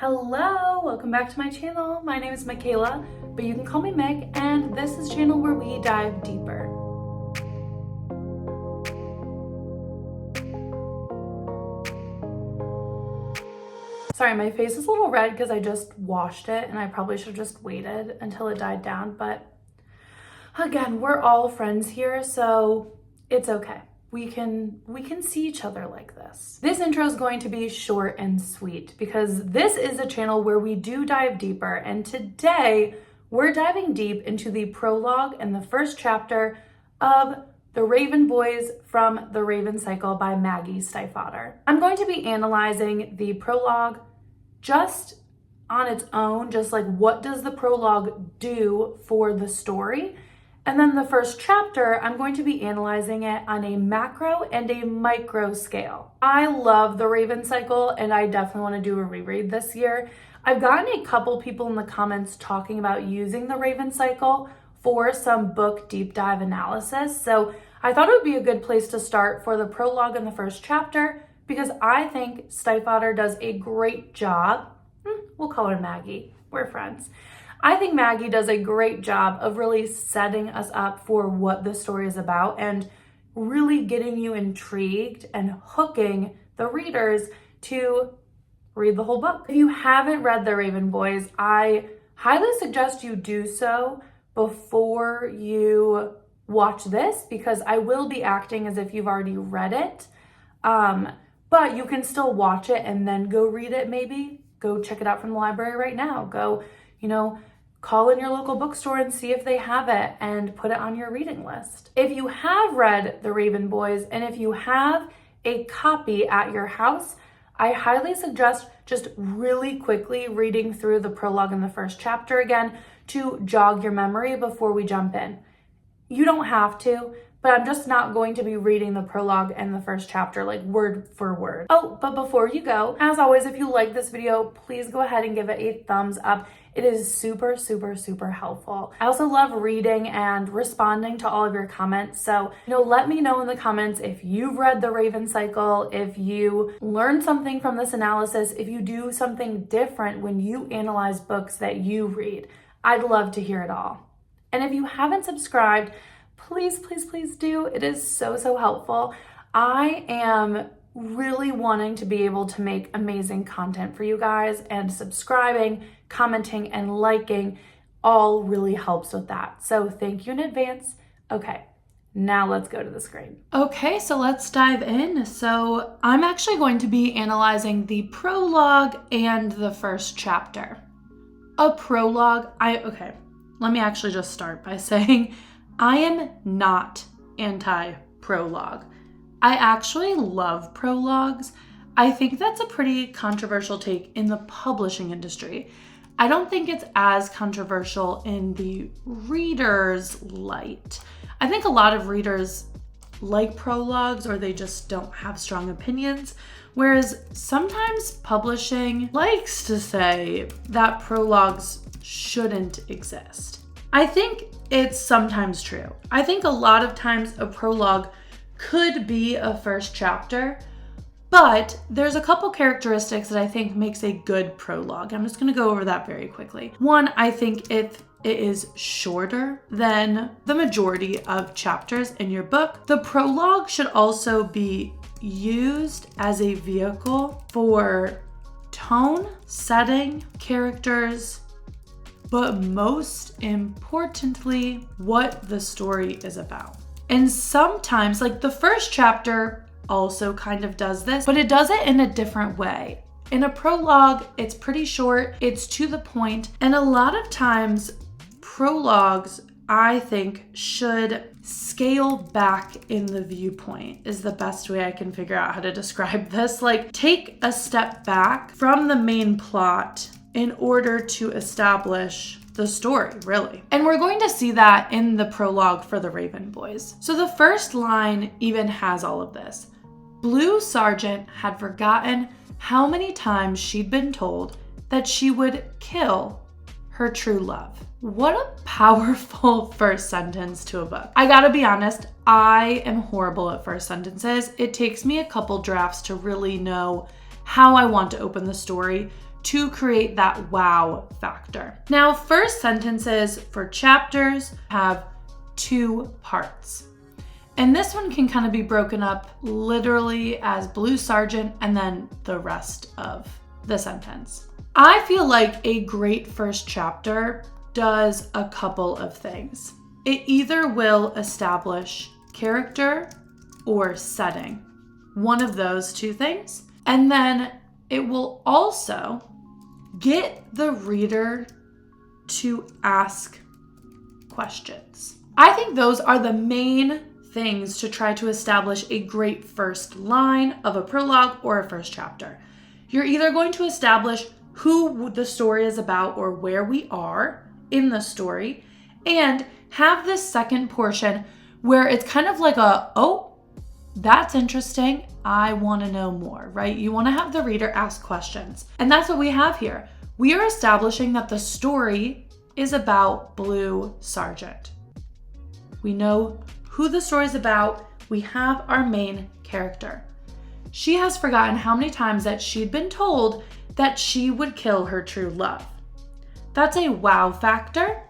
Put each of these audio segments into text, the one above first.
Hello, welcome back to my channel. My name is Michaela, but you can call me Meg, and this is a channel where we dive deeper. Sorry, my face is a little red because I just washed it and I probably should have just waited until it died down, but again, we're all friends here, so it's okay. We can see each other like this. This intro is going to be short and sweet because this is a channel where we do dive deeper, and today we're diving deep into the prologue and the first chapter of The Raven Boys from the Raven Cycle by Maggie Stiefvater. I'm going to be analyzing the prologue just on its own, just like what does the prologue do for the story? And then the first chapter, I'm going to be analyzing it on a macro and a micro scale. I love the Raven Cycle, and I definitely want to do a reread this year. I've gotten a couple people in the comments talking about using the Raven Cycle for some book deep dive analysis. So I thought it would be a good place to start for the prologue and the first chapter because I think Stiefvater does a great job. We'll call her Maggie. We're friends. I think Maggie does a great job of really setting us up for what the story is about and really getting you intrigued and hooking the readers to read the whole book. If you haven't read The Raven Boys, I highly suggest you do so before you watch this because I will be acting as if you've already read it. But you can still watch it and then go read it maybe. Go check it out from the library right now. Go, call in your local bookstore and see if they have it and put it on your reading list. If you have read The Raven Boys and if you have a copy at your house, I highly suggest just really quickly reading through the prologue and the first chapter again to jog your memory before we jump in. You don't have to, but I'm just not going to be reading the prologue and the first chapter like word for word. Oh, but before you go, as always, if you like this video, please go ahead and give it a thumbs up. It is super, super, super helpful. I also love reading and responding to all of your comments. So, let me know in the comments if you've read The Raven Cycle, if you learned something from this analysis, if you do something different when you analyze books that you read. I'd love to hear it all. And if you haven't subscribed, please, please, please do. It is so, so helpful. I am really wanting to be able to make amazing content for you guys, and subscribing, commenting, and liking all really helps with that. So thank you in advance. Okay, now let's go to the screen. Okay, so let's dive in. So I'm actually going to be analyzing the prologue and the first chapter. A prologue, let me actually just start by saying I am not anti-prologue. I actually love prologues. I think that's a pretty controversial take in the publishing industry. I don't think it's as controversial in the reader's light. I think a lot of readers like prologues or they just don't have strong opinions, whereas sometimes publishing likes to say that prologues shouldn't exist. I think it's sometimes true. I think a lot of times a prologue could be a first chapter, but there's a couple characteristics that I think makes a good prologue. I'm just going to go over that very quickly. One, I think if it is shorter than the majority of chapters in your book, the prologue should also be used as a vehicle for tone, setting, characters, but most importantly, what the story is about. And sometimes, like the first chapter also kind of does this, but it does it in a different way. In a prologue, it's pretty short, it's to the point, and a lot of times prologues, I think, should scale back in the viewpoint is the best way I can figure out how to describe this. Like, take a step back from the main plot in order to establish the story, really. And we're going to see that in the prologue for The Raven Boys. So the first line even has all of this. Blue Sergeant had forgotten how many times she'd been told that she would kill her true love. What a powerful first sentence to a book. I gotta be honest, I am horrible at first sentences. It takes me a couple drafts to really know how I want to open the story, to create that wow factor. Now, first sentences for chapters have 2 parts. And this one can kind of be broken up literally as Blue Sergeant and then the rest of the sentence. I feel like a great first chapter does a couple of things. It either will establish character or setting, one of those 2 things. And then it will also get the reader to ask questions. I think those are the main things to try to establish a great first line of a prologue or a first chapter. You're either going to establish who the story is about or where we are in the story, and have this second portion where it's kind of like oh, that's interesting, I want to know more, right? You want to have the reader ask questions. And that's what we have here. We are establishing that the story is about Blue Sergeant. We know who the story is about. We have our main character. She has forgotten how many times that she'd been told that she would kill her true love. That's a wow factor.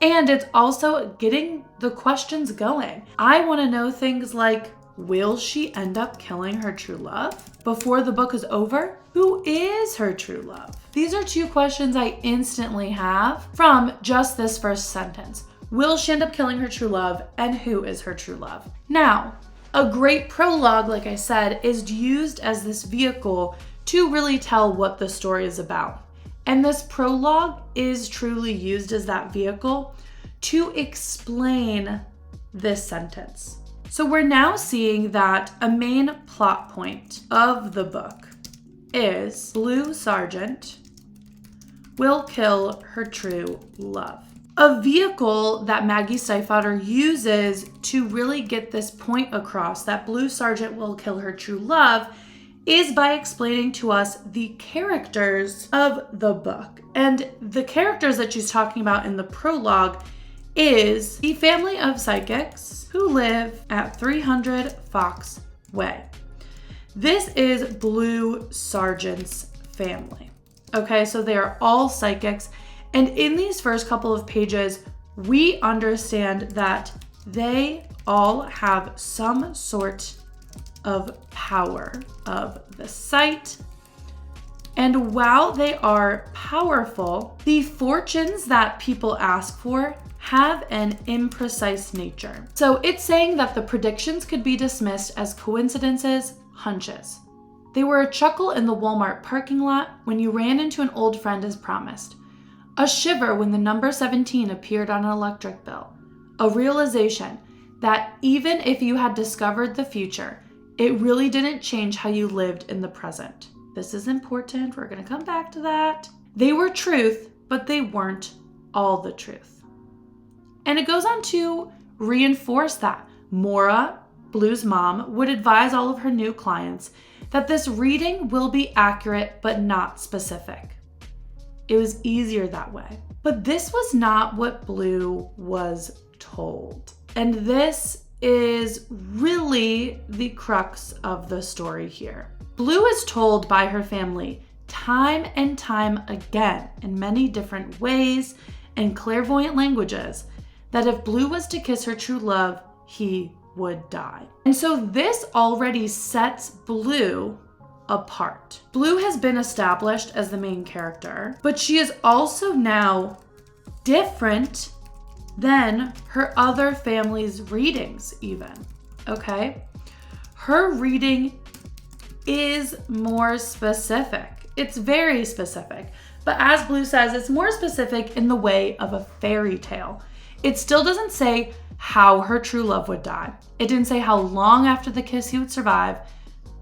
And it's also getting the questions going. I want to know things like, will she end up killing her true love before the book is over? Who is her true love? These are 2 questions I instantly have from just this first sentence. Will she end up killing her true love, and who is her true love? Now, a great prologue, like I said, is used as this vehicle to really tell what the story is about. And this prologue is truly used as that vehicle to explain this sentence. So we're now seeing that a main plot point of the book is Blue Sergeant will kill her true love. A vehicle that Maggie Stiefvater uses to really get this point across that Blue Sergeant will kill her true love is by explaining to us the characters of the book. And the characters that she's talking about in the prologue is the family of psychics who live at 300 Fox Way. This is Blue Sergeant's family. Okay, so they are all psychics. And in these first couple of pages, we understand that they all have some sort of power of the sight. And while they are powerful, the fortunes that people ask for have an imprecise nature. So it's saying that the predictions could be dismissed as coincidences, hunches. They were a chuckle in the Walmart parking lot when you ran into an old friend as promised. A shiver when the number 17 appeared on an electric bill. A realization that even if you had discovered the future, it really didn't change how you lived in the present. This is important. We're going to come back to that. They were truth, but they weren't all the truth. And it goes on to reinforce that. Maura, Blue's mom, would advise all of her new clients that this reading will be accurate but not specific. It was easier that way. But this was not what Blue was told. And this is really the crux of the story here. Blue is told by her family time and time again in many different ways and clairvoyant languages that if Blue was to kiss her true love, he would die. And so this already sets Blue apart. Blue has been established as the main character, but she is also now different than her other family's readings even, okay? Her reading is more specific. It's very specific, but as Blue says, it's more specific in the way of a fairy tale. It still doesn't say how her true love would die. It didn't say how long after the kiss he would survive,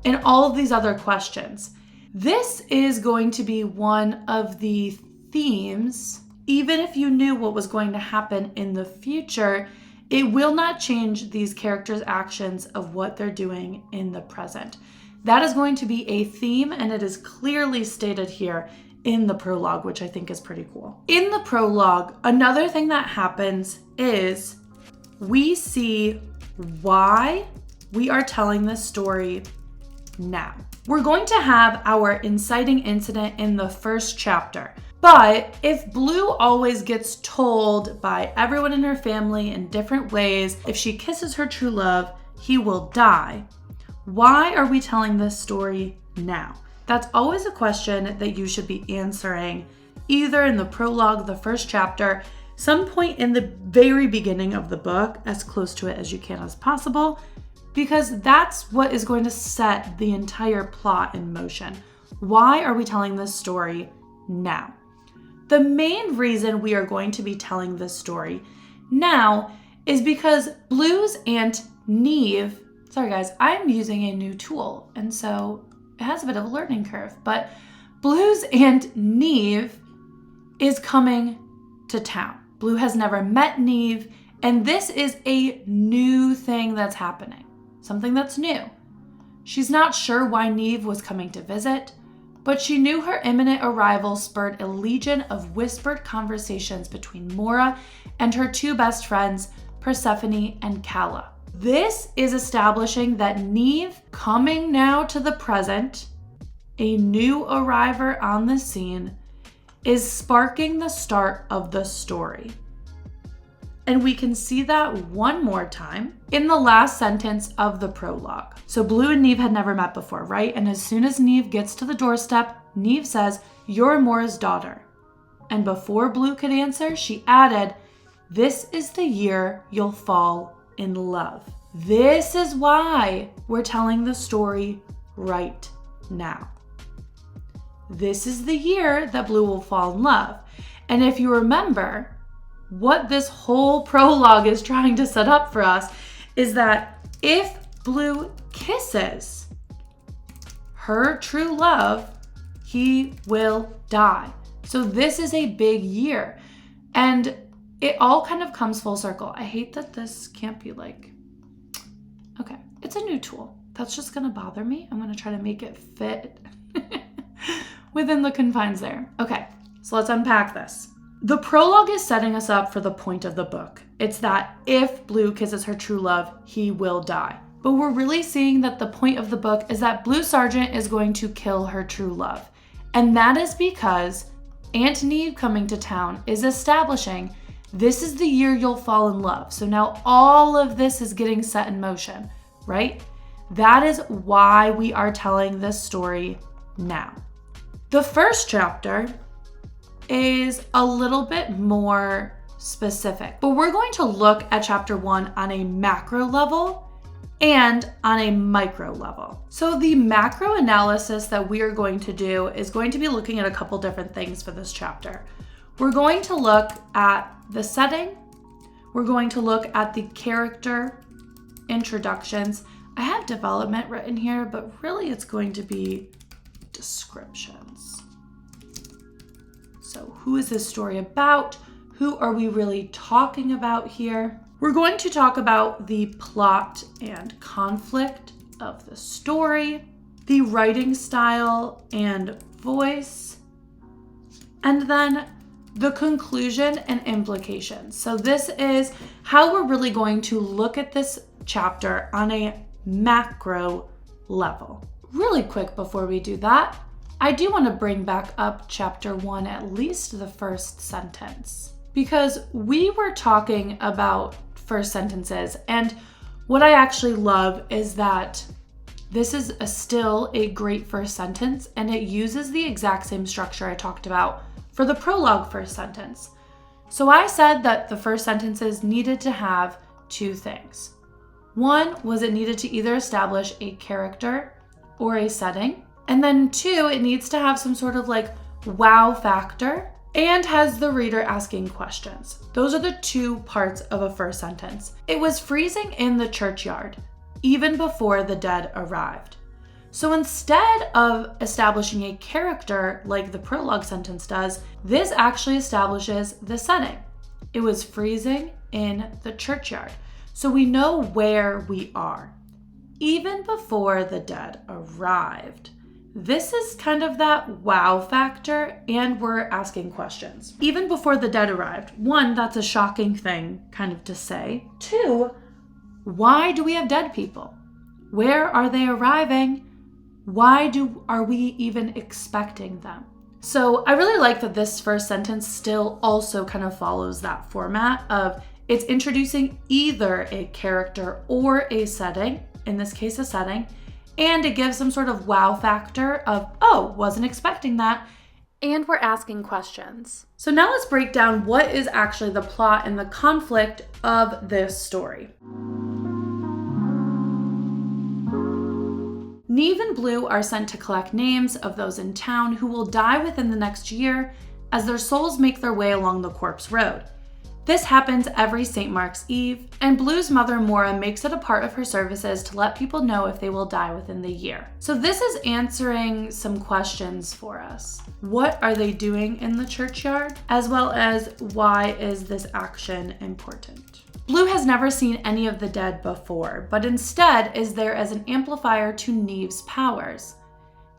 and all of these other questions. This is going to be one of the themes. Even if you knew what was going to happen in the future, it will not change these characters' actions of what they're doing in the present. That is going to be a theme, and it is clearly stated here in the prologue, which I think is pretty cool. In the prologue, another thing that happens is we see why we are telling this story now. We're going to have our inciting incident in the first chapter. But if Blue always gets told by everyone in her family in different ways, if she kisses her true love, he will die, why are we telling this story now? That's always a question that you should be answering either in the prologue, the first chapter, some point in the very beginning of the book, as close to it as you can as possible, because that's what is going to set the entire plot in motion. Why are we telling this story now? The main reason we are going to be telling this story now is because Blue's Aunt Neve, sorry guys, I'm using a new tool, and so it has a bit of a learning curve, but Blue's Aunt Neve is coming to town. Blue has never met Neve, and this is a new thing that's happening, something that's new. She's not sure why Neve was coming to visit, but she knew her imminent arrival spurred a legion of whispered conversations between Mora and her two best friends, Persephone and Calla. This is establishing that Neve, coming now to the present, a new arriver on the scene, is sparking the start of the story. And we can see that one more time in the last sentence of the prologue. So Blue and Neve had never met before, right? And as soon as Neve gets to the doorstep, Neve says, "You're Mora's daughter." And before Blue could answer, she added, "This is the year you'll fall in love." This is why we're telling the story right now. This is the year that Blue will fall in love. And if you remember, what this whole prologue is trying to set up for us is that if Blue kisses her true love, he will die. So this is a big year. And it all kind of comes full circle. I hate that this can't be like, okay, it's a new tool. That's just gonna bother me. I'm gonna try to make it fit within the confines there. Okay, so let's unpack this. The prologue is setting us up for the point of the book. It's that if Blue kisses her true love, he will die. But we're really seeing that the point of the book is that Blue Sergeant is going to kill her true love. And that is because Aunt Neve coming to town is establishing this is the year you'll fall in love. So now all of this is getting set in motion, right? That is why we are telling this story now. The first chapter is a little bit more specific, but we're going to look at chapter 1 on a macro level and on a micro level. So the macro analysis that we are going to do is going to be looking at a couple different things for this chapter. We're going to look at the setting. We're going to look at the character introductions. I have development written here, but really it's going to be descriptions. So who is this story about? Who are we really talking about here? We're going to talk about the plot and conflict of the story, the writing style and voice, and then the conclusion and implications. So this is how we're really going to look at this chapter on a macro level. Really quick before we do that, I do want to bring back up chapter 1, at least the first sentence, because we were talking about first sentences, and what I actually love is that this is still a great first sentence, and it uses the exact same structure I talked about for the prologue first sentence. So I said that the first sentences needed to have two things. One was it needed to either establish a character or a setting. And then two, it needs to have some sort of like wow factor and has the reader asking questions. Those are the two parts of a first sentence. It was freezing in the churchyard, even before the dead arrived. So instead of establishing a character like the prologue sentence does, this actually establishes the setting. It was freezing in the churchyard. So we know where we are, even before the dead arrived. This is kind of that wow factor, and we're asking questions. Even before the dead arrived. One, that's a shocking thing kind of to say. Two, why do we have dead people? Where are they arriving? Why are we even expecting them? So I really like that this first sentence still also kind of follows that format of it's introducing either a character or a setting, in this case a setting, and it gives some sort of wow factor of, oh, wasn't expecting that. And we're asking questions. So now let's break down what is actually the plot and the conflict of this story. Neve and Blue are sent to collect names of those in town who will die within the next year as their souls make their way along the corpse road. This happens every St. Mark's Eve, and Blue's mother, Maura, makes it a part of her services to let people know if they will die within the year. So this is answering some questions for us. What are they doing in the churchyard? As well as why is this action important? Blue has never seen any of the dead before, but instead is there as an amplifier to Neve's powers.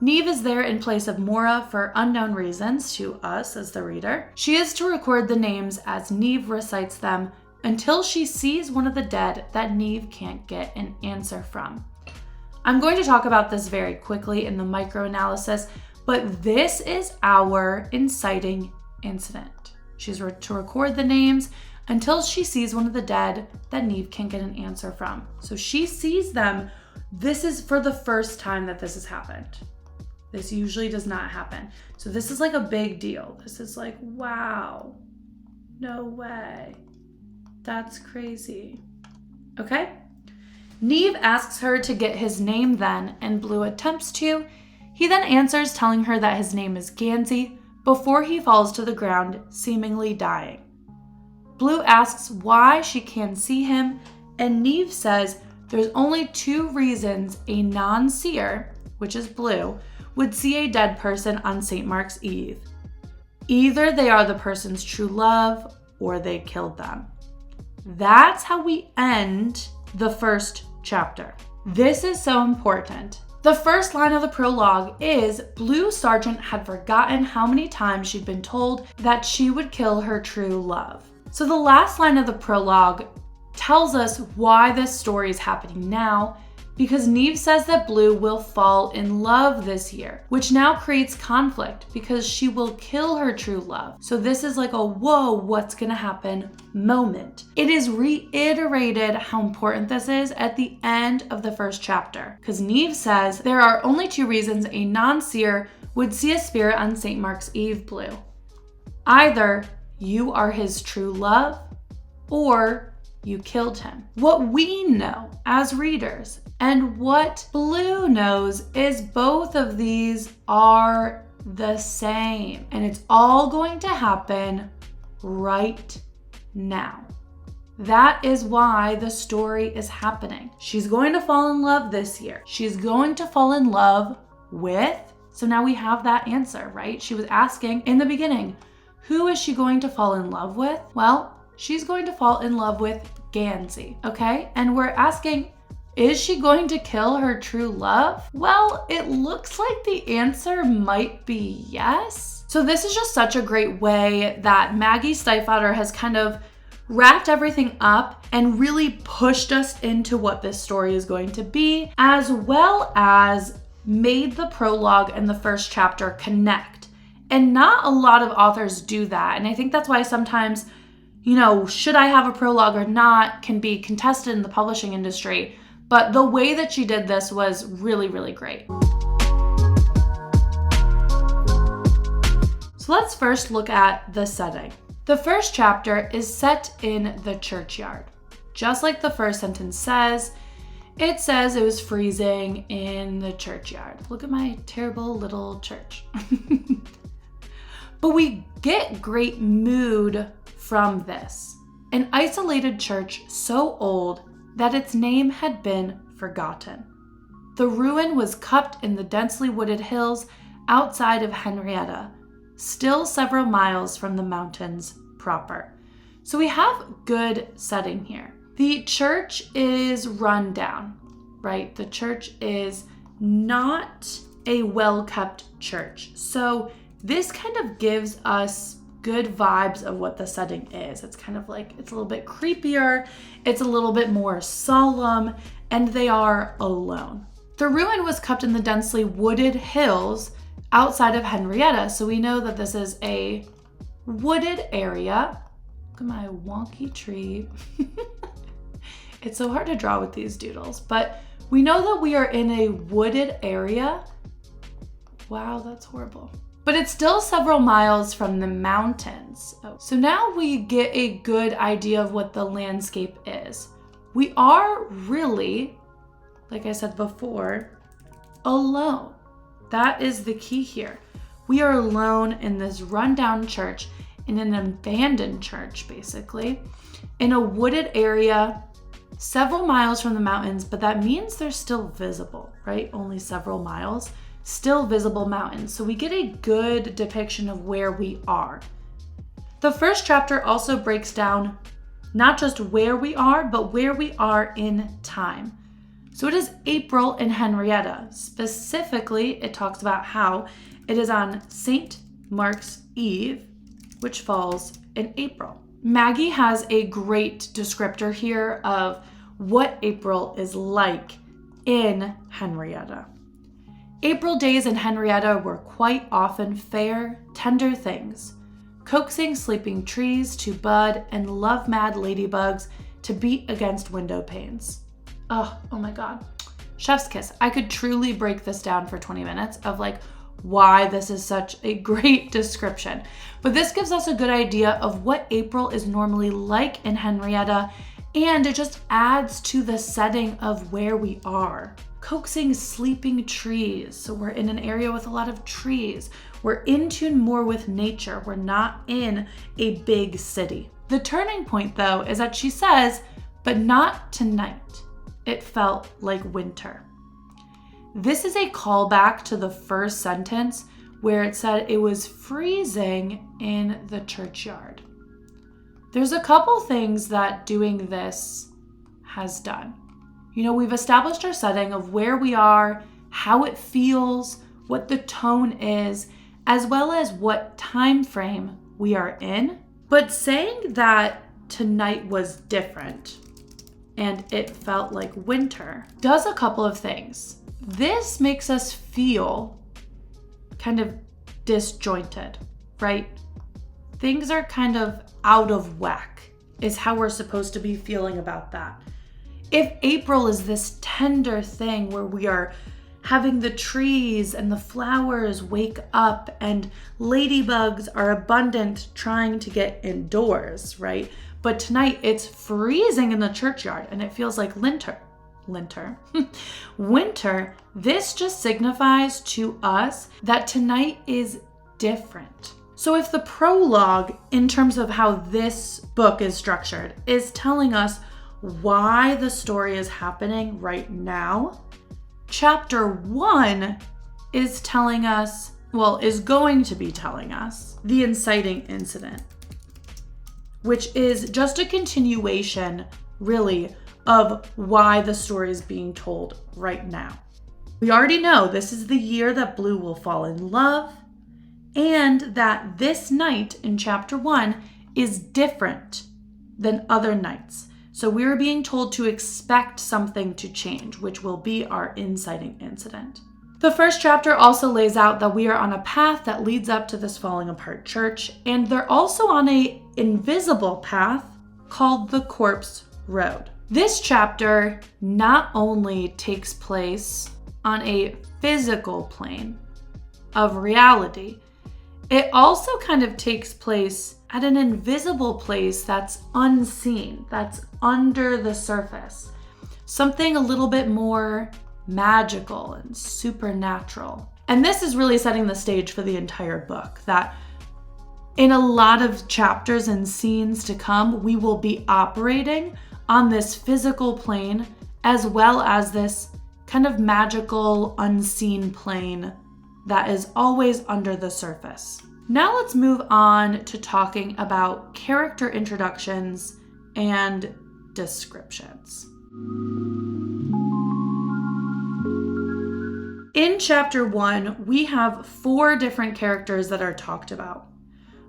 Neve is there in place of Maura for unknown reasons to us as the reader. She is to record the names as Neve recites them until she sees one of the dead that Neve can't get an answer from. I'm going to talk about this very quickly in the microanalysis, but this is our inciting incident. She's to record the names until she sees one of the dead that Neve can't get an answer from. So she sees them. This is for the first time that this has happened. This usually does not happen. So this is like a big deal. This is like, wow, no way. That's crazy. Okay? Neve asks her to get his name then, and Blue attempts to. He then answers telling her that his name is Gansey before he falls to the ground, seemingly dying. Blue asks why she can see him, and Neve says there's only two reasons a non-seer, which is Blue, would see a dead person on St. Mark's Eve. Either they are the person's true love or they killed them. That's how we end the first chapter. This is so important. The first line of the prologue is Blue Sargent had forgotten how many times she'd been told that she would kill her true love. So the last line of the prologue tells us why this story is happening now, because Neve says that Blue will fall in love this year, which now creates conflict because she will kill her true love. So this is like a whoa, what's gonna happen moment. It is reiterated how important this is at the end of the first chapter, because Neve says there are only two reasons a non-seer would see a spirit on St. Mark's Eve, Blue. Either you are his true love or you killed him. What we know as readers and what Blue knows is both of these are the same, and it's all going to happen right now. That is why the story is happening. She's going to fall in love this year. She's going to fall in love with, so now we have that answer, right? She was asking in the beginning, who is she going to fall in love with? Well, she's going to fall in love with Gansey, okay? And we're asking, is she going to kill her true love? Well, it looks like the answer might be yes. So this is just such a great way that Maggie Stiefvater has kind of wrapped everything up and really pushed us into what this story is going to be, as well as made the prologue and the first chapter connect. And not a lot of authors do that. And I think that's why sometimes, should I have a prologue or not can be contested in the publishing industry. But the way that she did this was really, really great. So let's first look at the setting. The first chapter is set in the churchyard. Just like the first sentence says, it says it was freezing in the churchyard. Look at my terrible little church. But we get great mood from this. An isolated church so old that its name had been forgotten. The ruin was cupped in the densely wooded hills outside of Henrietta, still several miles from the mountains proper. So we have good setting here. The church is run down, right? The church is not a well-kept church. So this kind of gives us good vibes of what the setting is. It's kind of like, it's a little bit creepier, it's a little bit more solemn, and they are alone. The ruin was kept in the densely wooded hills outside of Henrietta, so we know that this is a wooded area. Look at my wonky tree. It's so hard to draw with these doodles, but we know that we are in a wooded area. Wow, that's horrible. But it's still several miles from the mountains. So now we get a good idea of what the landscape is. We are really, like I said before, alone. That is the key here. We are alone in this rundown church, in an abandoned church, basically, in a wooded area, several miles from the mountains, but that means they're still visible, right? Only several miles, still visible mountains. So we get a good depiction of where we are. The first chapter also breaks down not just where we are, but where we are in time. So it is April in Henrietta. Specifically, it talks about how it is on St. Mark's Eve, which falls in April. Maggie has a great descriptor here of what April is like in Henrietta. April days in Henrietta were quite often fair, tender things, coaxing sleeping trees to bud and love-mad ladybugs to beat against window panes. Oh my God. Chef's kiss. I could truly break this down for 20 minutes of like why this is such a great description. But this gives us a good idea of what April is normally like in Henrietta, and it just adds to the setting of where we are. Coaxing sleeping trees. So we're in an area with a lot of trees. We're in tune more with nature. We're not in a big city. The turning point though is that she says, but not tonight. It felt like winter. This is a callback to the first sentence where it said it was freezing in the churchyard. There's a couple things that doing this has done. You know, we've established our setting of where we are, how it feels, what the tone is, as well as what time frame we are in. But saying that tonight was different and it felt like winter does a couple of things. This makes us feel kind of disjointed, right? Things are kind of out of whack is how we're supposed to be feeling about that. If April is this tender thing where we are having the trees and the flowers wake up and ladybugs are abundant trying to get indoors, right? But tonight it's freezing in the churchyard and it feels like winter. Winter, this just signifies to us that tonight is different. So if the prologue, in terms of how this book is structured, is telling us why the story is happening right now, chapter 1 is telling us, is going to be telling us the inciting incident, which is just a continuation, really, of why the story is being told right now. We already know this is the year that Blue will fall in love, and that this night in chapter 1 is different than other nights. So we're being told to expect something to change, which will be our inciting incident. The first chapter also lays out that we are on a path that leads up to this falling apart church, and they're also on an invisible path called the Corpse Road. This chapter not only takes place on a physical plane of reality, it also kind of takes place at an invisible place that's unseen, that's under the surface. Something a little bit more magical and supernatural. And this is really setting the stage for the entire book, that in a lot of chapters and scenes to come, we will be operating on this physical plane as well as this kind of magical, unseen plane that is always under the surface. Now let's move on to talking about character introductions and descriptions. In chapter 1, we have 4 different characters that are talked about.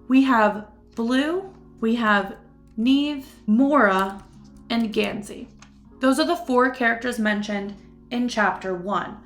We have Blue, we have Neve, Mora, and Gansey. Those are the 4 characters mentioned in chapter 1.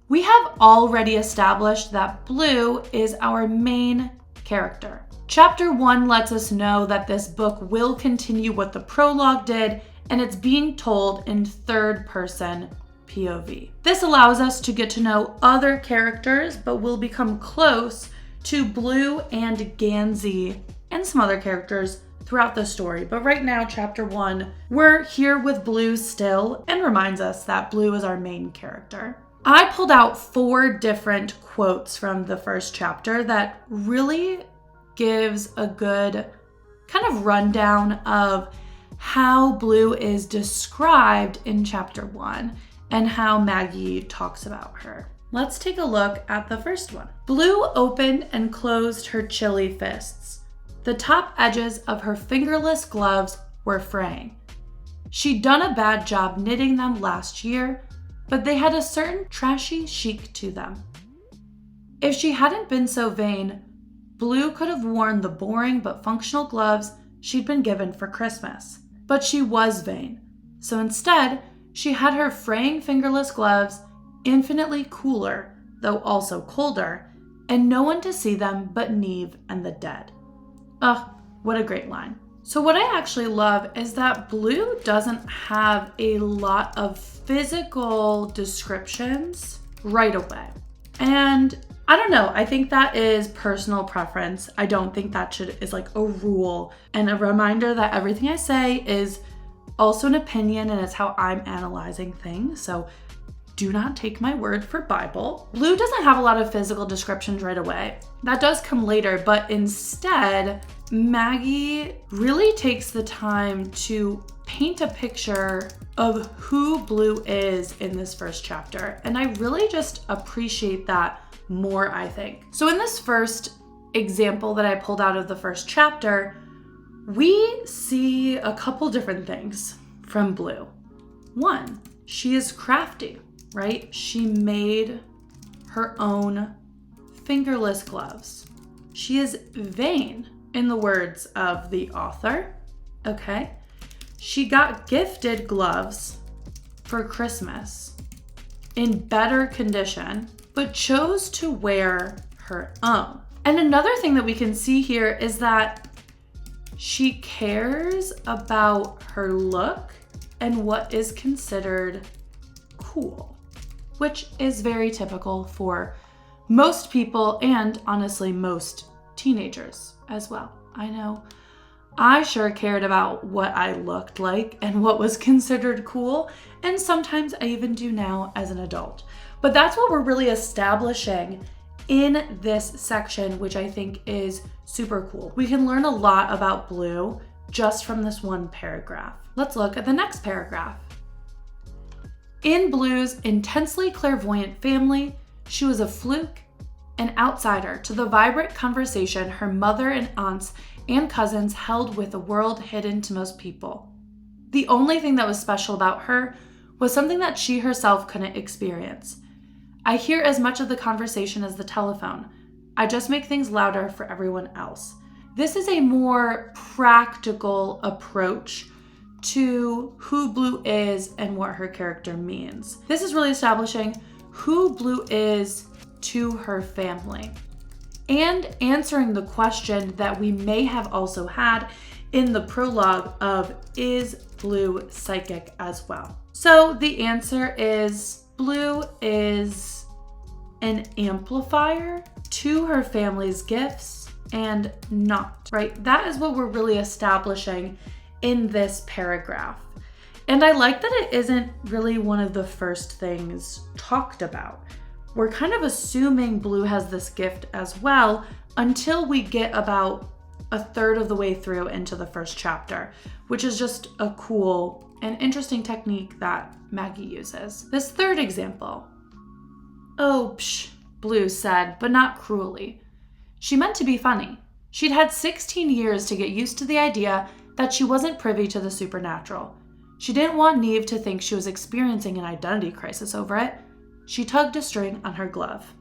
We have already established that Blue is our main character. Chapter 1 lets us know that this book will continue what the prologue did, and it's being told in third person POV. This allows us to get to know other characters, but we'll become close to Blue and Gansey and some other characters throughout the story. But right now, chapter 1, we're here with Blue still, and reminds us that Blue is our main character. I pulled out 4 different quotes from the first chapter that really gives a good kind of rundown of how Blue is described in chapter 1 and how Maggie talks about her. Let's take a look at the first one. Blue opened and closed her chilly fists. The top edges of her fingerless gloves were fraying. She'd done a bad job knitting them last year, but they had a certain trashy chic to them. If she hadn't been so vain, Blue could have worn the boring but functional gloves she'd been given for Christmas. But she was vain, so instead, she had her fraying fingerless gloves infinitely cooler, though also colder, and no one to see them but Neve and the dead. Ugh, what a great line. So what I actually love is that Blue doesn't have a lot of physical descriptions right away. And I don't know, I think that is personal preference. I don't think that is like a rule, and a reminder that everything I say is also an opinion and it's how I'm analyzing things. So do not take my word for Bible. Blue doesn't have a lot of physical descriptions right away. That does come later, but instead, Maggie really takes the time to paint a picture of who Blue is in this first chapter. And I really just appreciate that more, I think. So in this first example that I pulled out of the first chapter, we see a couple different things from Blue. One, she is crafty, right? She made her own fingerless gloves. She is vain, in the words of the author, okay? She got gifted gloves for Christmas in better condition, but chose to wear her own. And another thing that we can see here is that she cares about her look and what is considered cool, which is very typical for most people and honestly most teenagers as well. I know I sure cared about what I looked like and what was considered cool, and sometimes I even do now as an adult. But that's what we're really establishing in this section, which I think is super cool. We can learn a lot about Blue just from this one paragraph. Let's look at the next paragraph. In Blue's intensely clairvoyant family, she was a fluke, an outsider to the vibrant conversation her mother and aunts and cousins held with a world hidden to most people. The only thing that was special about her was something that she herself couldn't experience. I hear as much of the conversation as the telephone. I just make things louder for everyone else. This is a more practical approach to who Blue is and what her character means. This is really establishing who Blue is to her family and answering the question that we may have also had in the prologue of, is Blue psychic as well? So the answer is Blue is an amplifier to her family's gifts and not, right? That is what we're really establishing in this paragraph. And I like that it isn't really one of the first things talked about. We're kind of assuming Blue has this gift as well until we get about a third of the way through into the first chapter, which is just a cool and interesting technique that Maggie uses. This third example. Oh, psh, Blue said, but not cruelly. She meant to be funny. She'd had 16 years to get used to the idea that she wasn't privy to the supernatural. She didn't want Neve to think she was experiencing an identity crisis over it. She tugged a string on her glove.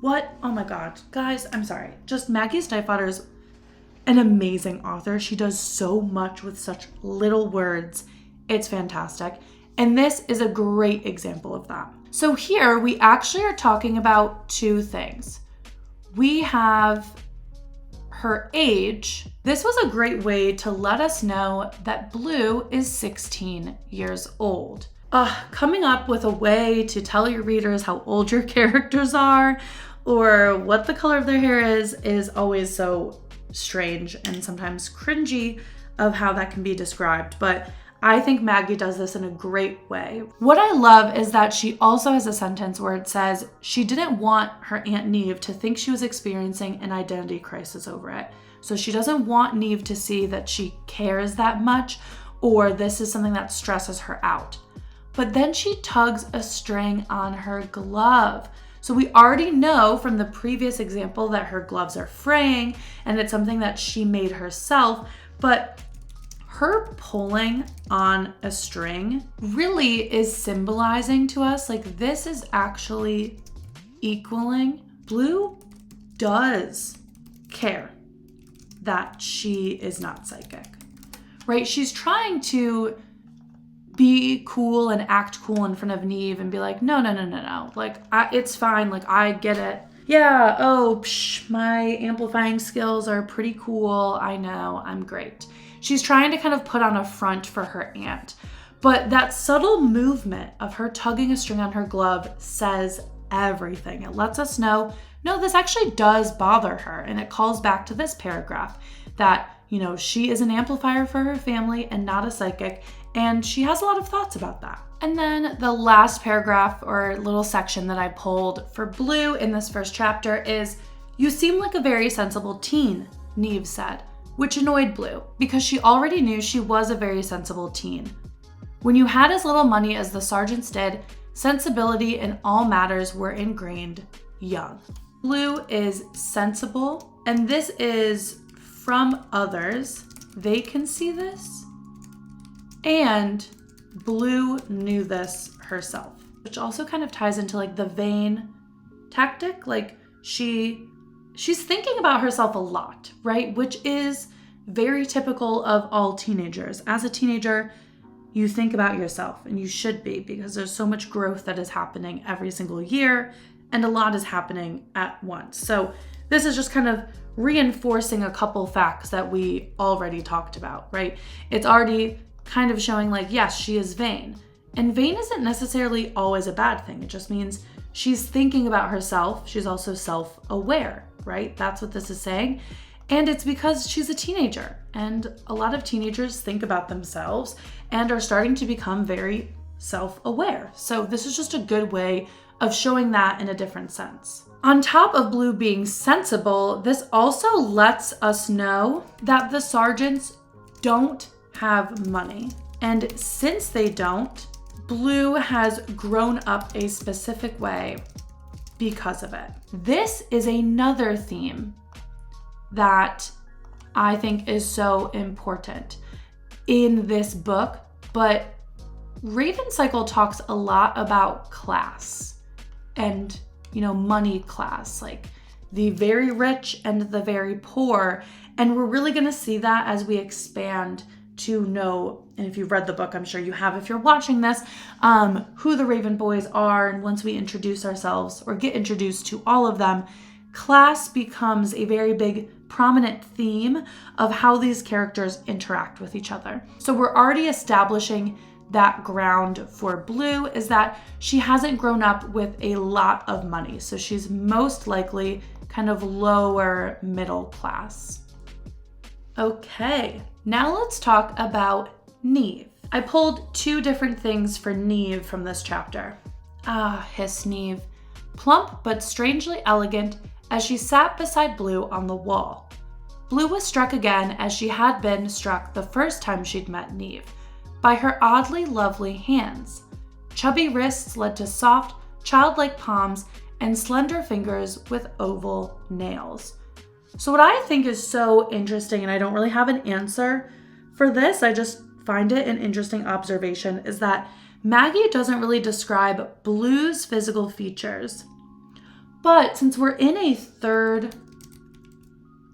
What? Oh my God. Guys, I'm sorry. Just Maggie Stiefvater is an amazing author. She does so much with such little words. It's fantastic. And this is a great example of that. So here we actually are talking about two things. We have her age. This was a great way to let us know that Blue is 16 years old. Coming up with a way to tell your readers how old your characters are or what the color of their hair is always so strange and sometimes cringy of how that can be described. But I think Maggie does this in a great way. What I love is that she also has a sentence where it says she didn't want her Aunt Neve to think she was experiencing an identity crisis over it. So she doesn't want Neve to see that she cares that much or this is something that stresses her out. But then she tugs a string on her glove. So we already know from the previous example that her gloves are fraying and it's something that she made herself, but her pulling on a string really is symbolizing to us, like this is actually equaling. Blue does care that she is not psychic, right? She's trying to be cool and act cool in front of Neve and be like, no. Like, it's fine. Like, I get it. Yeah, my amplifying skills are pretty cool. I know, I'm great. She's trying to kind of put on a front for her aunt. But that subtle movement of her tugging a string on her glove says everything. It lets us know, no, this actually does bother her. And it calls back to this paragraph that, she is an amplifier for her family and not a psychic. And she has a lot of thoughts about that. And then the last paragraph or little section that I pulled for Blue in this first chapter is, you seem like a very sensible teen, Neve said, which annoyed Blue because she already knew she was a very sensible teen. When you had as little money as the sergeants did, sensibility in all matters were ingrained young. Blue is sensible, and this is from others. They can see this. And Blue knew this herself, which also kind of ties into like the vain tactic. Like she's thinking about herself a lot, right? Which is very typical of all teenagers. As a teenager, you think about yourself, and you should be, because there's so much growth that is happening every single year and a lot is happening at once. So this is just kind of reinforcing a couple facts that we already talked about, right? It's already kind of showing like, yes, she is vain. And vain isn't necessarily always a bad thing. It just means she's thinking about herself. She's also self-aware, right? That's what this is saying. And it's because she's a teenager. And a lot of teenagers think about themselves and are starting to become very self-aware. So this is just a good way of showing that in a different sense. On top of Blue being sensible, this also lets us know that the sergeants don't have money. And since they don't, Blue has grown up a specific way because of it. This is another theme that I think is so important in this book, but Raven Cycle talks a lot about class and, money class, like the very rich and the very poor. And we're really going to see that as we expand to know, and if you've read the book, I'm sure you have if you're watching this, who the Raven boys are. And once we introduce ourselves or get introduced to all of them, class becomes a very big prominent theme of how these characters interact with each other. So we're already establishing that ground for Blue is that she hasn't grown up with a lot of money. So she's most likely kind of lower middle class. Okay, now let's talk about Neve. I pulled two different things for Neve from this chapter. Hissed Neve, plump but strangely elegant as she sat beside Blue on the wall. Blue was struck again, as she had been struck the first time she'd met Neve, by her oddly lovely hands. Chubby wrists led to soft, childlike palms and slender fingers with oval nails. So what I think is so interesting, and I don't really have an answer for this, I just find it an interesting observation, is that Maggie doesn't really describe Blue's physical features. But since we're in a third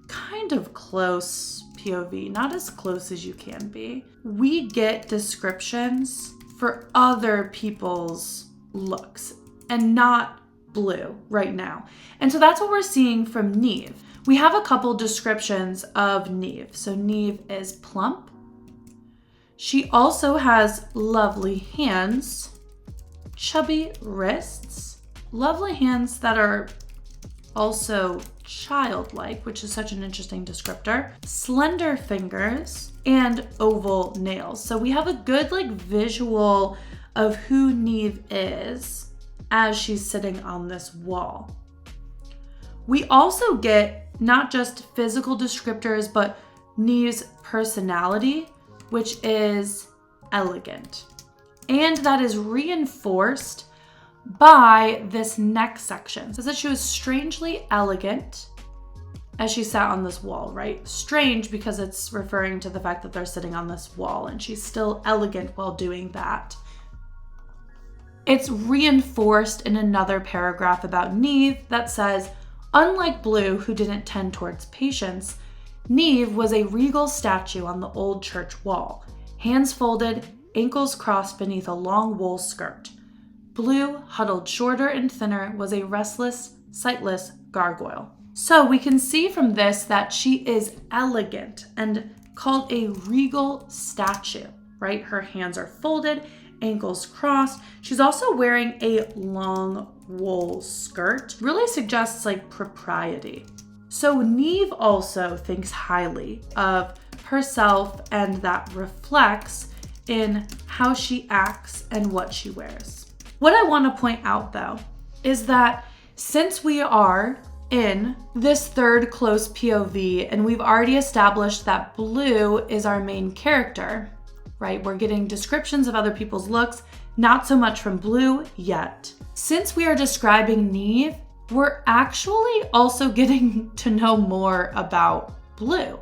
kind of close POV, not as close as you can be, we get descriptions for other people's looks and not Blue right now. And so that's what we're seeing from Neve. We have a couple descriptions of Neve. So Neve is plump. She also has lovely hands, chubby wrists, lovely hands that are also childlike, which is such an interesting descriptor, slender fingers, and oval nails. So we have a good visual of who Neve is as she's sitting on this wall. We also get not just physical descriptors, but Neve's personality, which is elegant. And that is reinforced by this next section. It says that she was strangely elegant as she sat on this wall, right? Strange because it's referring to the fact that they're sitting on this wall and she's still elegant while doing that. It's reinforced in another paragraph about Neve that says, unlike Blue, who didn't tend towards patience, Neve was a regal statue on the old church wall, hands folded, ankles crossed beneath a long wool skirt. Blue, huddled shorter and thinner, was a restless, sightless gargoyle. So we can see from this that she is elegant and called a regal statue, right? Her hands are folded, ankles crossed. She's also wearing a long wool skirt. Really suggests propriety. So Neve also thinks highly of herself, and that reflects in how she acts and what she wears. What I want to point out though is that since we are in this third close POV and we've already established that Blue is our main character, right? We're getting descriptions of other people's looks, not so much from Blue yet. Since we are describing Neve, we're actually also getting to know more about Blue,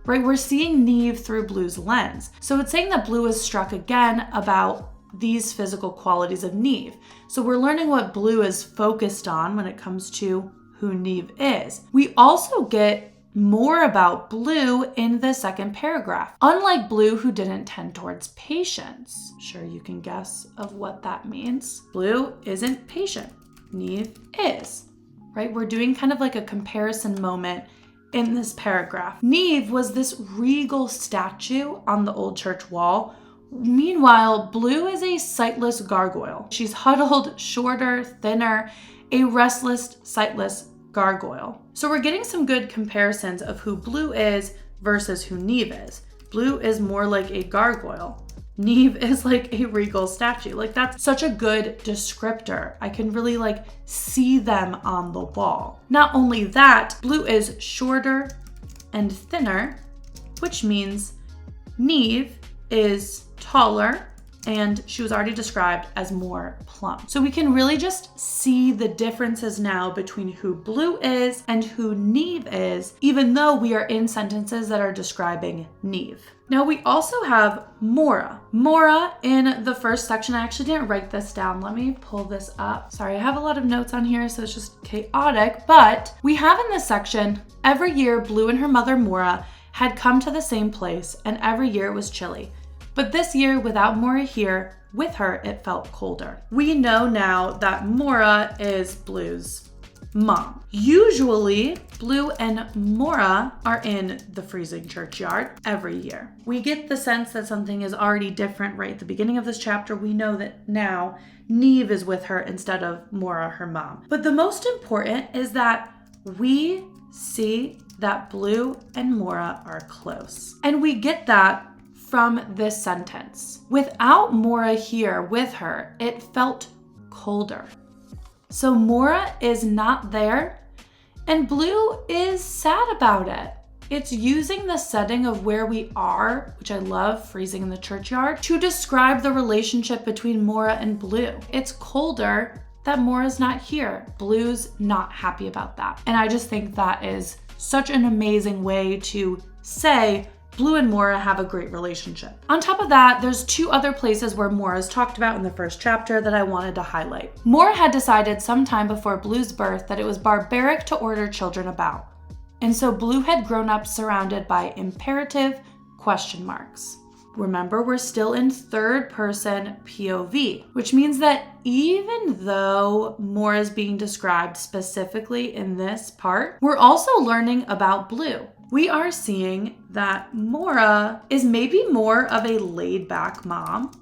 right? We're seeing Neve through Blue's lens. So it's saying that Blue is struck again about these physical qualities of Neve. So we're learning what Blue is focused on when it comes to who Neve is. We also get more about Blue in the second paragraph. Unlike Blue, who didn't tend towards patience. Sure, you can guess of what that means. Blue isn't patient. Neve is, right? We're doing kind of a comparison moment in this paragraph. Neve was this regal statue on the old church wall. Meanwhile, Blue is a sightless gargoyle. She's huddled, shorter, thinner, a restless, sightless gargoyle. So we're getting some good comparisons of who Blue is versus who Neve is. Blue is more like a gargoyle. Neve is like a regal statue. That's such a good descriptor. I can really see them on the wall. Not only that, Blue is shorter and thinner, which means Neve is taller, and she was already described as more plump. So we can really just see the differences now between who Blue is and who Neve is, even though we are in sentences that are describing Neve. Now we also have Mora. Mora in the first section, I actually didn't write this down. Let me pull this up. Sorry, I have a lot of notes on here, so it's just chaotic, but we have in this section, every year Blue and her mother Mora had come to the same place, and every year it was chilly. But this year, without Mora here, with her, it felt colder. We know now that Mora is Blue's mom. Usually, Blue and Mora are in the freezing churchyard every year. We get the sense that something is already different right at the beginning of this chapter. We know that now Neve is with her instead of Mora, her mom. But the most important is that we see that Blue and Mora are close. And we get that from this sentence. Without Mora here with her, it felt colder. So Mora is not there, and Blue is sad about it. It's using the setting of where we are, which I love, freezing in the churchyard, to describe the relationship between Mora and Blue. It's colder that Mora's not here. Blue's not happy about that. And I just think that is such an amazing way to say Blue and Mora have a great relationship. On top of that, there's two other places where Mora is talked about in the first chapter that I wanted to highlight. Mora had decided sometime before Blue's birth that it was barbaric to order children about. And so Blue had grown up surrounded by imperative question marks. remember, we're still in third person POV, which means that even though Mora is being described specifically in this part, we're also learning about Blue. We are seeing that Mora is maybe more of a laid back mom,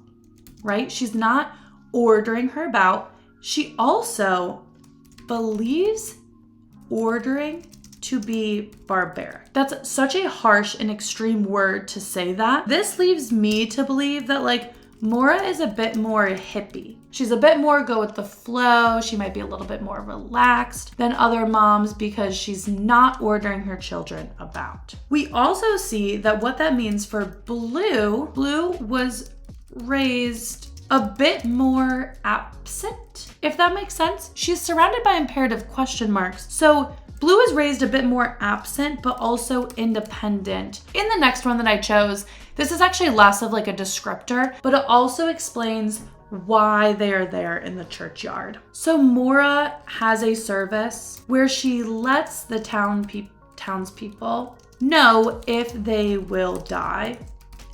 right? She's not ordering her about. She also believes ordering to be barbaric. That's such a harsh and extreme word to say that. This leaves me to believe that like Mora is a bit more hippie. She's a bit more go with the flow. She might be a little bit more relaxed than other moms because she's not ordering her children about. We also see that what that means for Blue was raised a bit more absent, if that makes sense. She's surrounded by imperative question marks. So Blue is raised a bit more absent, but also independent. In the next one that I chose, this is actually less of like a descriptor, but it also explains why they are there in the churchyard. So Mora has a service where she lets the townspeople know if they will die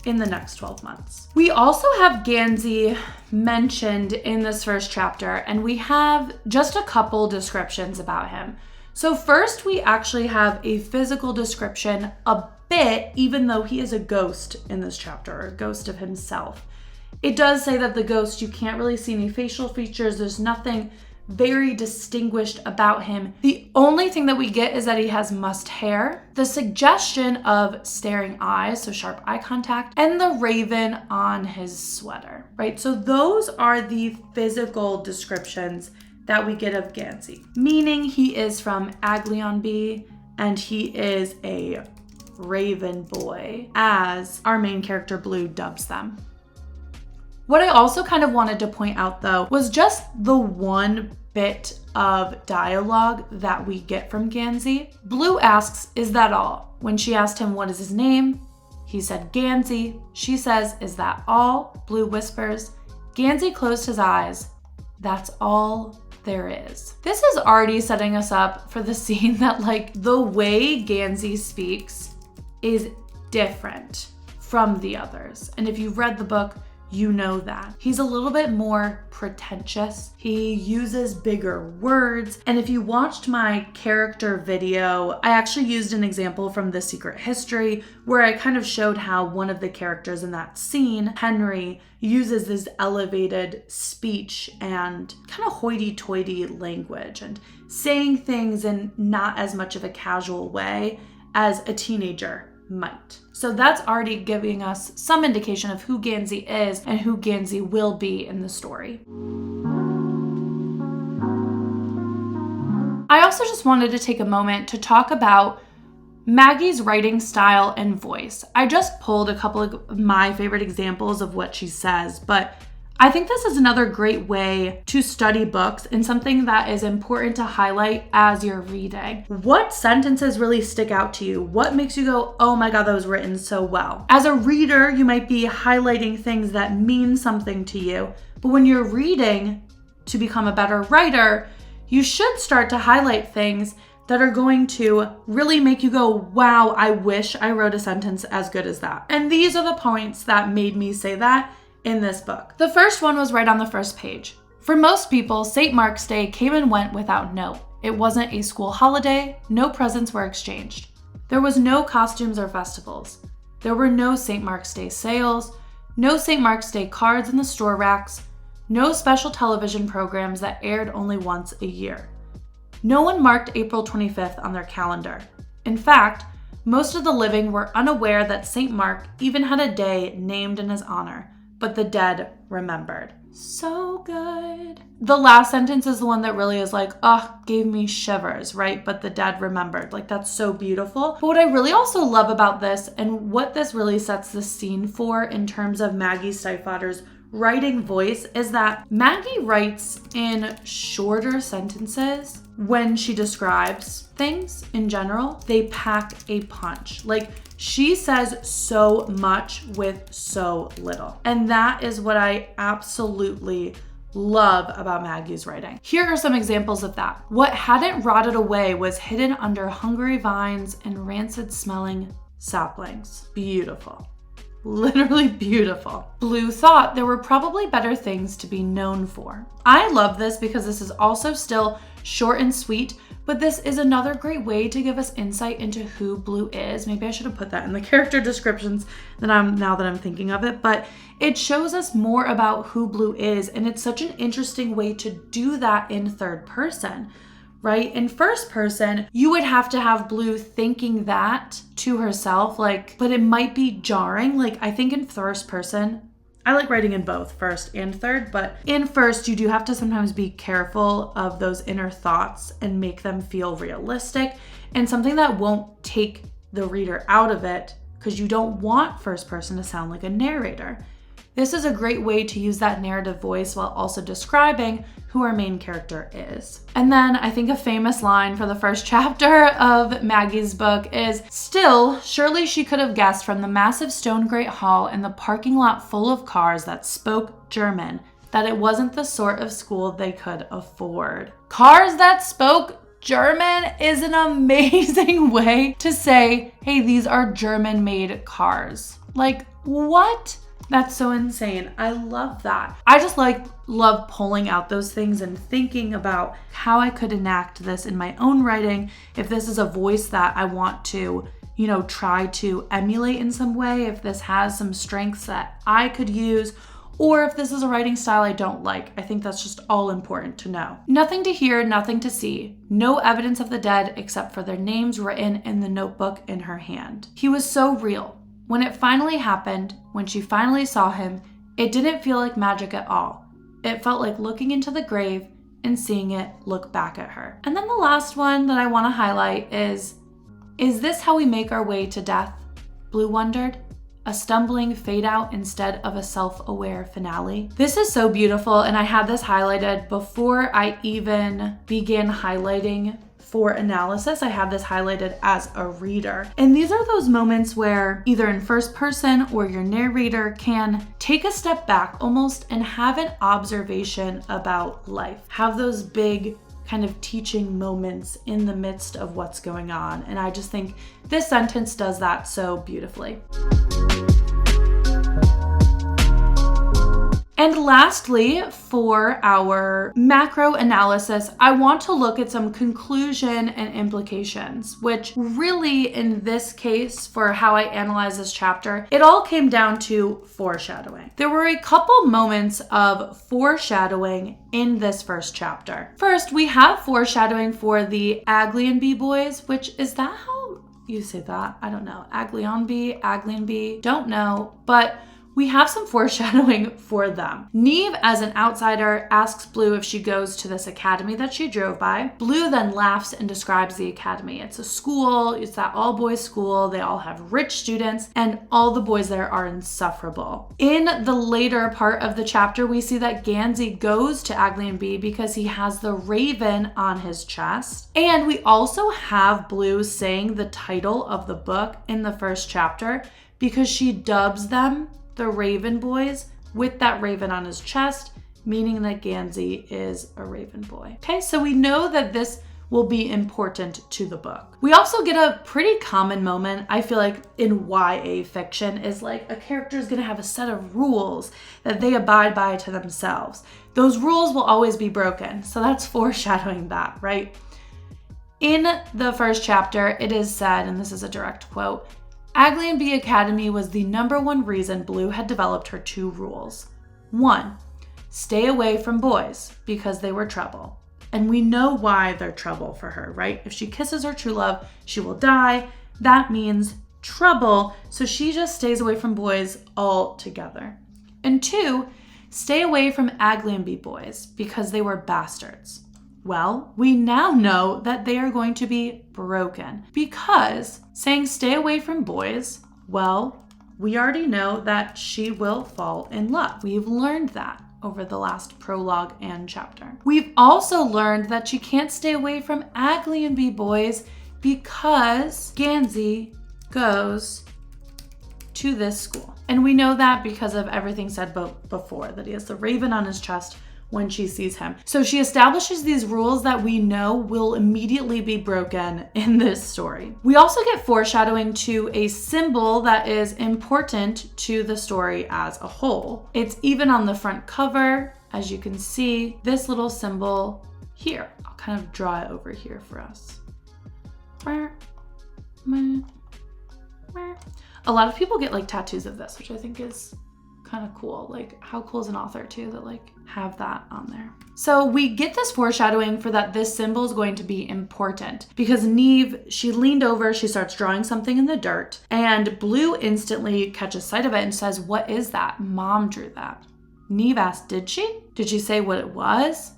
in the next 12 months. We also have Gansey mentioned in this first chapter, and we have just a couple descriptions about him. So first, we actually have a physical description a bit, even though he is a ghost in this chapter, or a ghost of himself. It does say that the ghost, you can't really see any facial features. There's nothing very distinguished about him. The only thing that we get is that he has mussed hair, the suggestion of staring eyes, so sharp eye contact, and the raven on his sweater, right? So those are the physical descriptions that we get of Gansey, meaning he is from Aglionby and he is a raven boy, as our main character Blue dubs them. What I also kind of wanted to point out though was just the one bit of dialogue that we get from Gansey. Blue asks, "Is that all?" When she asked him what is his name, he said Gansey. She says, "Is that all?" Blue whispers. Gansey closed his eyes. That's all there is. This is already setting us up for the scene that like the way Gansey speaks is different from the others. And if you've read the book, you know that. He's a little bit more pretentious. He uses bigger words. And if you watched my character video, I actually used an example from The Secret History where I kind of showed how one of the characters in that scene, Henry, uses this elevated speech and kind of hoity-toity language and saying things in not as much of a casual way as a teenager might. So that's already giving us some indication of who Gansey is and who Gansey will be in the story. I also just wanted to take a moment to talk about Maggie's writing style and voice. I just pulled a couple of my favorite examples of what she says, but I think this is another great way to study books and something that is important to highlight as you're reading. What sentences really stick out to you? What makes you go, oh my God, that was written so well? As a reader, you might be highlighting things that mean something to you, but when you're reading to become a better writer, you should start to highlight things that are going to really make you go, wow, I wish I wrote a sentence as good as that. And these are the points that made me say that in this book. The first one was right on the first page. For most people, St. Mark's Day came and went without note. It wasn't a school holiday, no presents were exchanged. There was no costumes or festivals. There were no St. Mark's Day sales, no St. Mark's Day cards in the store racks, no special television programs that aired only once a year. No one marked April 25th on their calendar. In fact, most of the living were unaware that St. Mark even had a day named in his honor, but the dead remembered. So good. The last sentence is the one that really is like, gave me shivers, right? But the dead remembered. Like, that's so beautiful. But what I really also love about this, and what this really sets the scene for in terms of Maggie Stiefvater's writing voice, is that Maggie writes in shorter sentences when she describes things in general. They pack a punch. Like, she says so much with so little. And that is what I absolutely love about Maggie's writing. Here are some examples of that. What hadn't rotted away was hidden under hungry vines and rancid smelling saplings. Beautiful. literally beautiful. Blue thought there were probably better things to be known for. I love this because this is also still short and sweet, but this is another great way to give us insight into who Blue is. Maybe I should have put that in the character descriptions now that I'm thinking of it, but it shows us more about who Blue is, and it's such an interesting way to do that in third person. Right? In first person, you would have to have Blue thinking that to herself, but it might be jarring. I think in first person, I like writing in both first and third, but in first, you do have to sometimes be careful of those inner thoughts and make them feel realistic and something that won't take the reader out of it, because you don't want first person to sound like a narrator. This is a great way to use that narrative voice while also describing who our main character is. And then I think a famous line for the first chapter of Maggie's book is, "Still, surely she could have guessed from the massive stone grate hall and the parking lot full of cars that spoke German that it wasn't the sort of school they could afford." Cars that spoke German is an amazing way to say, hey, these are German-made cars. What? That's so insane. I love that. I just love pulling out those things and thinking about how I could enact this in my own writing. If this is a voice that I want to, try to emulate in some way, if this has some strengths that I could use, or if this is a writing style I don't like. I think that's just all important to know. Nothing to hear, nothing to see. No evidence of the dead except for their names written in the notebook in her hand. He was so real. When it finally happened, when she finally saw him, it didn't feel like magic at all. It felt like looking into the grave and seeing it look back at her. And then the last one that I want to highlight is this how we make our way to death? Blue wondered. A stumbling fade out instead of a self-aware finale. This is so beautiful, and I had this highlighted before I even began highlighting for analysis. I have this highlighted as a reader. And these are those moments where either in first person or your narrator can take a step back almost and have an observation about life. Have those big kind of teaching moments in the midst of what's going on. And I just think this sentence does that so beautifully. And lastly, for our macro analysis, I want to look at some conclusion and implications, which really in this case, for how I analyze this chapter, it all came down to foreshadowing. There were a couple moments of foreshadowing in this first chapter. First, we have foreshadowing for the Aglionby boys, which is that how you say that? I don't know. Aglionby, don't know, but we have some foreshadowing for them. Neve, as an outsider, asks Blue if she goes to this academy that she drove by. Blue then laughs and describes the academy. It's a school, it's that all-boys school, they all have rich students, and all the boys there are insufferable. In the later part of the chapter, we see that Gansey goes to Aglionby because he has the raven on his chest. And we also have Blue saying the title of the book in the first chapter because she dubs them the Raven Boys with that raven on his chest, meaning that Gansey is a raven boy. Okay, so we know that this will be important to the book. We also get a pretty common moment, I feel like, in YA fiction is a character is gonna have a set of rules that they abide by to themselves. Those rules will always be broken, so that's foreshadowing that, right? In the first chapter, it is said, and this is a direct quote, Aglionby Academy was the #1 reason Blue had developed her 2 rules. 1, stay away from boys because they were trouble. And we know why they're trouble for her, right? If she kisses her true love, she will die. That means trouble, so she just stays away from boys altogether. And 2, stay away from Aglionby boys because they were bastards. Well, we now know that they are going to be broken because saying stay away from boys, well, we already know that she will fall in love. We've learned that over the last prologue and chapter. We've also learned that she can't stay away from Aglionby boys because Gansey goes to this school. And we know that because of everything said before, that he has the raven on his chest when she sees him. So she establishes these rules that we know will immediately be broken in this story. We also get foreshadowing to a symbol that is important to the story as a whole. It's even on the front cover, as you can see, this little symbol here. I'll kind of draw it over here for us. A lot of people get like tattoos of this, which I think is kind of cool. Like, how cool is an author too that like have that on there? So we get this foreshadowing for that this symbol is going to be important because Neve, she leaned over, she starts drawing something in the dirt, and Blue instantly catches sight of it and says, "What is that? Mom drew that." Neve asked, "Did she? Did she say what it was?"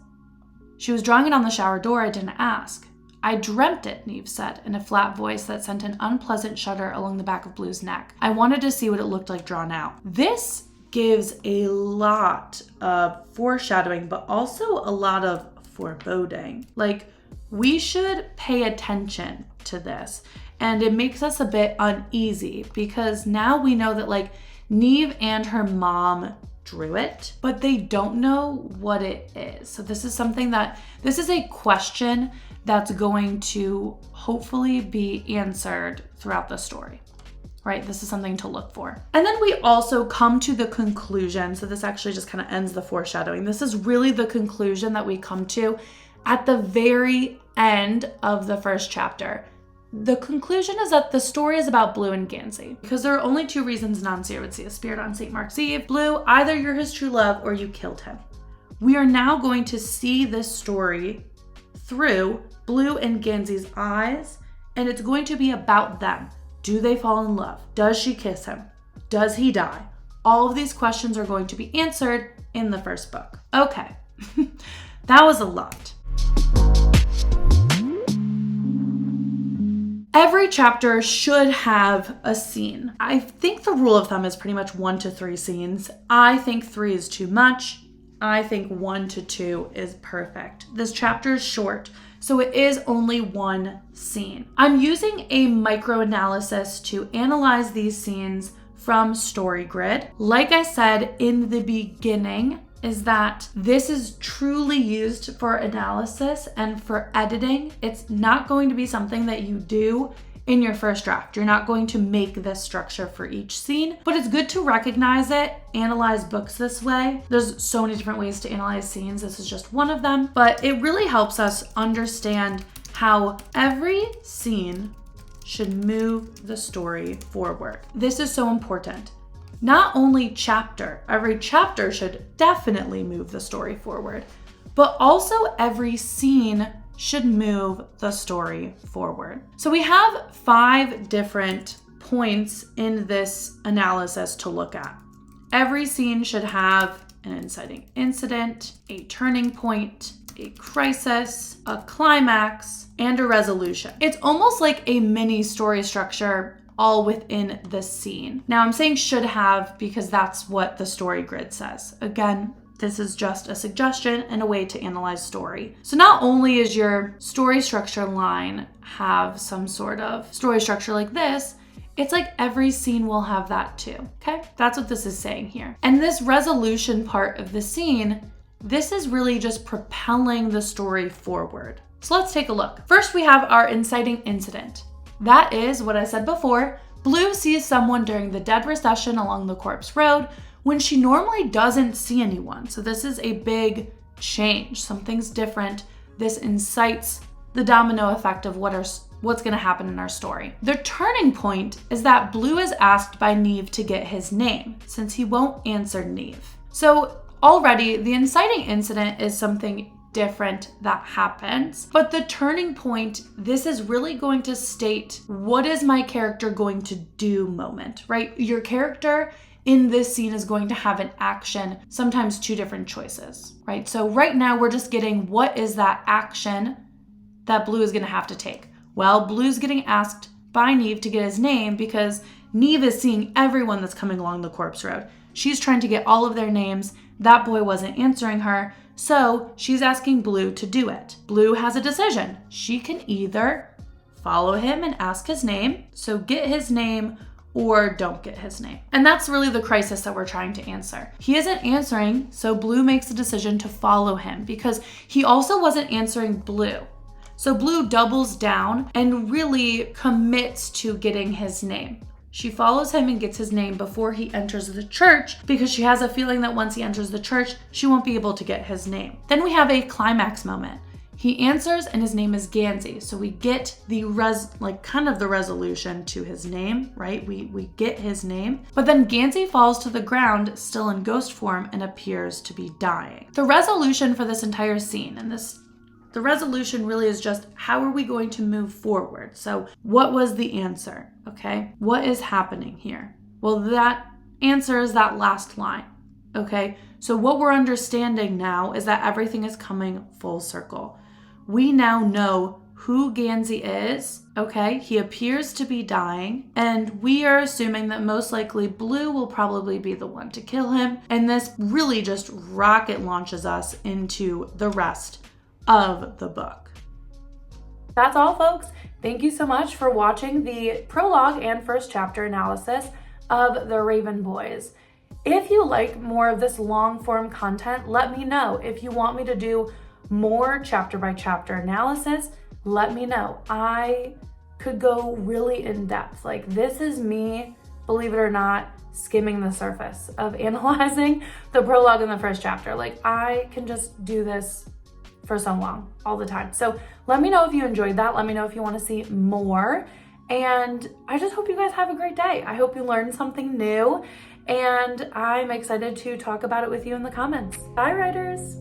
"She was drawing it on the shower door. I didn't ask." "I dreamt it," Neve said in a flat voice that sent an unpleasant shudder along the back of Blue's neck. "I wanted to see what it looked like drawn out." This gives a lot of foreshadowing, but also a lot of foreboding. Like, we should pay attention to this. And it makes us a bit uneasy because now we know that like Neve and her mom drew it, but they don't know what it is. So this is a question that's going to hopefully be answered throughout the story, right? This is something to look for. And then we also come to the conclusion. So this actually just kind of ends the foreshadowing. This is really the conclusion that we come to at the very end of the first chapter. The conclusion is that the story is about Blue and Gansey, because there are only two reasons non-seer would see a spirit on St. Mark's Eve. Blue, either you're his true love or you killed him. We are now going to see this story through Blue and Gansey's eyes, and it's going to be about them. Do they fall in love? Does she kiss him? Does he die? All of these questions are going to be answered in the first book. Okay, that was a lot. Every chapter should have a scene. I think the rule of thumb is pretty much 1 to 3 scenes. I think 3 is too much. I think 1 to 2 is perfect. This chapter is short, so it is only 1 scene. I'm using a microanalysis to analyze these scenes from StoryGrid. Like I said in the beginning, is that this is truly used for analysis and for editing. It's not going to be something that you do in your first draft. You're not going to make this structure for each scene, but it's good to recognize it, analyze books this way. There's so many different ways to analyze scenes. This is just one of them, but it really helps us understand how every scene should move the story forward. This is so important. Not only every chapter should definitely move the story forward, but also every scene should move the story forward. So we have 5 different points in this analysis to look at. Every scene should have an inciting incident, a turning point, a crisis, a climax, and a resolution. It's almost like a mini story structure all within the scene. Now I'm saying should have because that's what the StoryGrid says. Again, this is just a suggestion and a way to analyze story. So not only is your story structure line have some sort of story structure like this, it's like every scene will have that too, okay? That's what this is saying here. And this resolution part of the scene, this is really just propelling the story forward. So let's take a look. First, we have our inciting incident. That is what I said before. Blue sees someone during the dead recession along the corpse road when she normally doesn't see anyone. So this is a big change. Something's different. This incites the domino effect of what's going to happen in our story. The turning point is that Blue is asked by Neve to get his name since he won't answer Neve. So already the inciting incident is something different that happens, but the turning point, this is really going to state what is my character going to do moment, right? Your character in this scene is going to have an action, sometimes 2 different choices, right? So right now we're just getting what is that action that Blue is going to have to take. Well, Blue's getting asked by Neve to get his name because Neve is seeing everyone that's coming along the corpse road. She's trying to get all of their names. That boy wasn't answering her. So she's asking Blue to do it. Blue has a decision. She can either follow him and ask his name, so get his name, or don't get his name. And that's really the crisis that we're trying to answer. He isn't answering, so Blue makes the decision to follow him because he also wasn't answering Blue. So Blue doubles down and really commits to getting his name. She follows him and gets his name before he enters the church because she has a feeling that once he enters the church, she won't be able to get his name. Then we have a climax moment. He answers and his name is Gansey. So we get the resolution to his name, right? We get his name. But then Gansey falls to the ground still in ghost form and appears to be dying. The resolution for this entire scene, and the resolution really is just how are we going to move forward? So what was the answer? Okay, what is happening here? Well, that answer is that last line. Okay, so what we're understanding now is that everything is coming full circle. We now know who Gansey is. Okay, he appears to be dying, and we are assuming that most likely Blue will probably be the one to kill him. And this really just rocket launches us into the rest of the book. That's all, folks. Thank you so much for watching the prologue and first chapter analysis of The Raven Boys. If you like more of this long form content, let me know. If you want me to do more chapter by chapter analysis, let me know. I could go really in depth. Like, this is me, believe it or not, skimming the surface of analyzing the prologue and the first chapter. Like, I can just do this for so long, all the time. So let me know if you enjoyed that. Let me know if you want to see more. And I just hope you guys have a great day. I hope you learned something new. And I'm excited to talk about it with you in the comments. Bye, writers.